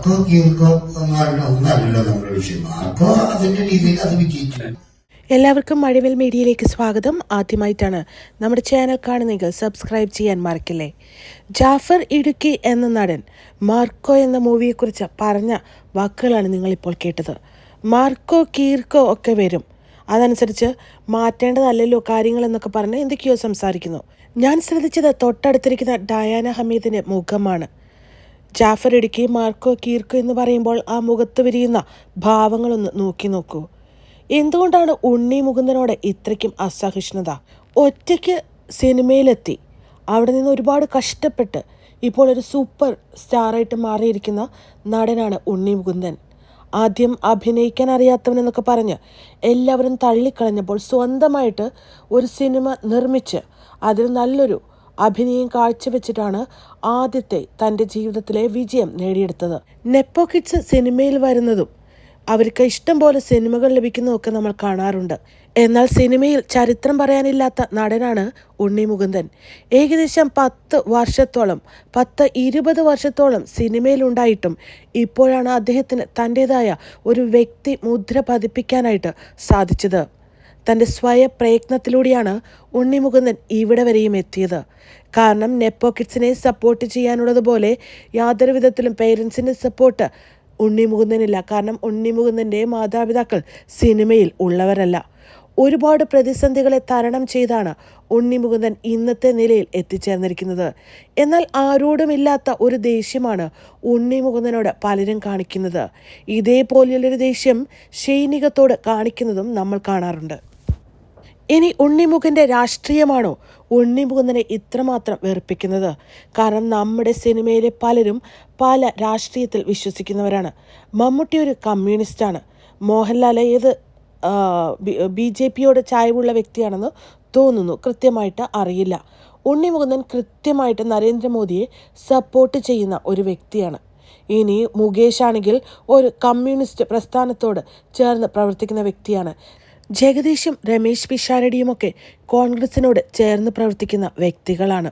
Marco കീർക്കോ മാരുടെ ഒന്നല്ലല്ലോ നമ്മുടെ വിഷയം. മാർക്കോ അതിന്റെ രീതിയിൽ അത് വിജയിച്ചു. എല്ലാവർക്കും മഴവിൽ മീഡിയയിലേക്ക് സ്വാഗതം. ആദ്യമായിട്ടാണ് നമ്മുടെ ചാനൽ കാണുന്നെങ്കിൽ സബ്സ്ക്രൈബ് ചെയ്യാൻ മറക്കില്ലേ. ജാഫർ ഇടുക്കി എന്ന നടൻ മാർക്കോ എന്ന മൂവിയെക്കുറിച്ച് പറഞ്ഞ വാക്കുകളാണ് നിങ്ങളിപ്പോൾ കേട്ടത്. മാർക്കോ കീർക്കോ ഒക്കെ വരും, അതനുസരിച്ച് മാറ്റേണ്ടതല്ലല്ലോ കാര്യങ്ങളെന്നൊക്കെ പറഞ്ഞ് എന്തൊക്കെയോ സംസാരിക്കുന്നു. ഞാൻ ശ്രദ്ധിച്ചത് തൊട്ടടുത്തിരിക്കുന്ന ഡയാന ഹമീദിൻ്റെ മുഖമാണ്. ജാഫർ ഇടുക്കി, മാർക്കോ കീർക്കോ എന്ന് പറയുമ്പോൾ ആ മുഖത്ത് വിരിയുന്ന ഭാവങ്ങളൊന്ന് നോക്കൂ. എന്തുകൊണ്ടാണ് ഉണ്ണി മുകുന്ദനോട് ഇത്രയ്ക്കും അസഹിഷ്ണുത? ഒറ്റയ്ക്ക് സിനിമയിലെത്തി, അവിടെ നിന്ന് ഒരുപാട് കഷ്ടപ്പെട്ട് ഇപ്പോൾ ഒരു സൂപ്പർ സ്റ്റാറായിട്ട് മാറിയിരിക്കുന്ന നടനാണ് ഉണ്ണി മുകുന്ദൻ. ആദ്യം അഭിനയിക്കാൻ അറിയാത്തവനെന്നൊക്കെ പറഞ്ഞ് എല്ലാവരും തള്ളിക്കളഞ്ഞപ്പോൾ സ്വന്തമായിട്ട് ഒരു സിനിമ നിർമ്മിച്ച് അതിൽ നല്ലൊരു അഭിനയം കാഴ്ചവെച്ചിട്ടാണ് ആദ്യത്തെ തൻ്റെ ജീവിതത്തിലെ വിജയം നേടിയെടുത്തത്. നെപ്പോ കിഡ്സ് സിനിമയിൽ വരുന്നതും അവർക്ക് ഇഷ്ടം പോലെ സിനിമകൾ ലഭിക്കുന്നതൊക്കെ നമ്മൾ കാണാറുണ്ട്. എന്നാൽ സിനിമയിൽ ചരിത്രം പറയാനില്ലാത്ത നടനാണ് ഉണ്ണി മുകുന്ദൻ. ഏകദേശം 20 വർഷത്തോളം സിനിമയിലുണ്ടായിട്ടും ഇപ്പോഴാണ് അദ്ദേഹത്തിന് തൻ്റേതായ ഒരു വ്യക്തി മുദ്ര പതിപ്പിക്കാനായിട്ട് സാധിച്ചത്. തൻ്റെ സ്വയപ്രയത്നത്തിലൂടെയാണ് ഉണ്ണി മുകുന്ദൻ ഇവിടെ വരെയും എത്തിയത്. കാരണം നെപ്പോ കിഡ്സിനെ സപ്പോർട്ട് ചെയ്യാനുള്ളതുപോലെ യാതൊരു വിധത്തിലും പേരൻസിൻ്റെ സപ്പോർട്ട് ഉണ്ണി മുകുന്ദനില്ല. കാരണം ഉണ്ണി മുകുന്ദൻ്റെ മാതാപിതാക്കൾ സിനിമയിൽ ഉള്ളവരല്ല. ഒരുപാട് പ്രതിസന്ധികളെ തരണം ചെയ്താണ് ഉണ്ണി മുകുന്ദൻ ഇന്നത്തെ നിലയിൽ എത്തിച്ചേർന്നിരിക്കുന്നത്. എന്നാൽ ആരോടുമില്ലാത്ത ഒരു ദേഷ്യമാണ് ഉണ്ണി മുകുന്ദനോട് പലരും കാണിക്കുന്നത്. ഇതേപോലെയുള്ളൊരു ദേഷ്യം ഷൈനികത്തോട് കാണിക്കുന്നതും നമ്മൾ കാണാറുണ്ട്. ഇനി ഉണ്ണിമുഖൻ്റെ രാഷ്ട്രീയമാണോ ഉണ്ണി മുകുന്ദനെ ഇത്രമാത്രം വെറുപ്പിക്കുന്നത്? കാരണം നമ്മുടെ സിനിമയിലെ പലരും പല രാഷ്ട്രീയത്തിൽ വിശ്വസിക്കുന്നവരാണ്. മമ്മൂട്ടി ഒരു കമ്മ്യൂണിസ്റ്റാണ്. മോഹൻലാൽ ഏത് BJPയോട് ചായ്വുള്ള വ്യക്തിയാണെന്ന് തോന്നുന്നു, കൃത്യമായിട്ട് അറിയില്ല. ഉണ്ണി മുകുന്ദൻ കൃത്യമായിട്ട് നരേന്ദ്രമോദിയെ സപ്പോർട്ട് ചെയ്യുന്ന ഒരു വ്യക്തിയാണ്. ഇനി മുകേഷ് ആണെങ്കിൽ ഒരു കമ്മ്യൂണിസ്റ്റ് പ്രസ്ഥാനത്തോട് ചേർന്ന് പ്രവർത്തിക്കുന്ന വ്യക്തിയാണ്. ജഗദീഷും രമേശ് പിഷാരടിയുമൊക്കെ കോൺഗ്രസിനോട് ചേർന്ന് പ്രവർത്തിക്കുന്ന വ്യക്തികളാണ്.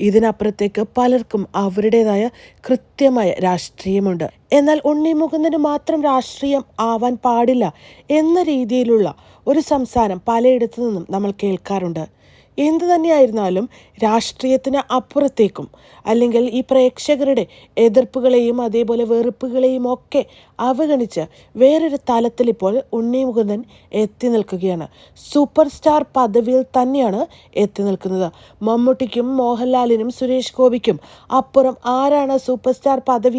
ഇതിനപ്പുറത്തേക്ക് പലർക്കും അവരുടേതായ കൃത്യമായ രാഷ്ട്രീയമുണ്ട്. എന്നാൽ ഉണ്ണി മുകുന്ദന് മാത്രം രാഷ്ട്രീയം ആവാൻ പാടില്ല എന്ന രീതിയിലുള്ള ഒരു സംസാരം പലയിടത്തു നിന്നും നമ്മൾ കേൾക്കാറുണ്ട്. എന്തു തന്നെയായിരുന്നാലും രാഷ്ട്രീയത്തിന് അപ്പുറത്തേക്കും, അല്ലെങ്കിൽ ഈ പ്രേക്ഷകരുടെ എതിർപ്പുകളെയും അതേപോലെ വെറുപ്പുകളെയും ഒക്കെ അവഗണിച്ച് വേറൊരു തലത്തിൽ ഇപ്പോൾ ഉണ്ണി മുകുന്ദൻ എത്തി നിൽക്കുകയാണ്. സൂപ്പർ സ്റ്റാർ പദവിയിൽ തന്നെയാണ് എത്തി നിൽക്കുന്നത്. മമ്മൂട്ടിക്കും മോഹൻലാലിനും സുരേഷ് ഗോപിക്കും അപ്പുറം ആരാണ് സൂപ്പർ സ്റ്റാർ പദവി